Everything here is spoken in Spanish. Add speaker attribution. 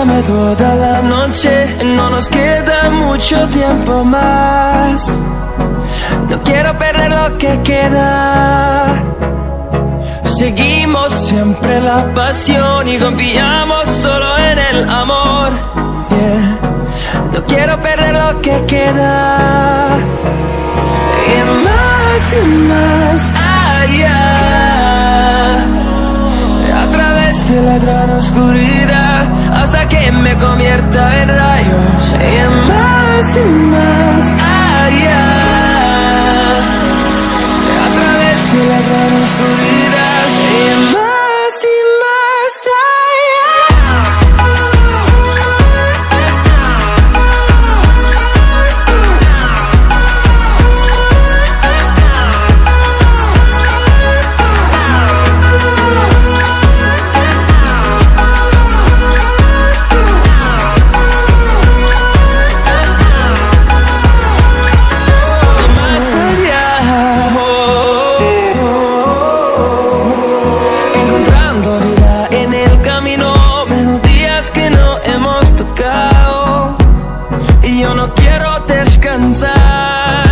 Speaker 1: Bésame toda la noche, no nos queda mucho tiempo más. No quiero perder lo que queda. Seguimos siempre la pasión y confiamos solo en el amor. Yeah. No quiero perder lo que queda. Y más allá, a través de la gran oscuridad, hasta que me convierta en rayos. Y más allá, a través de la gran oscuridad. Y más descansar.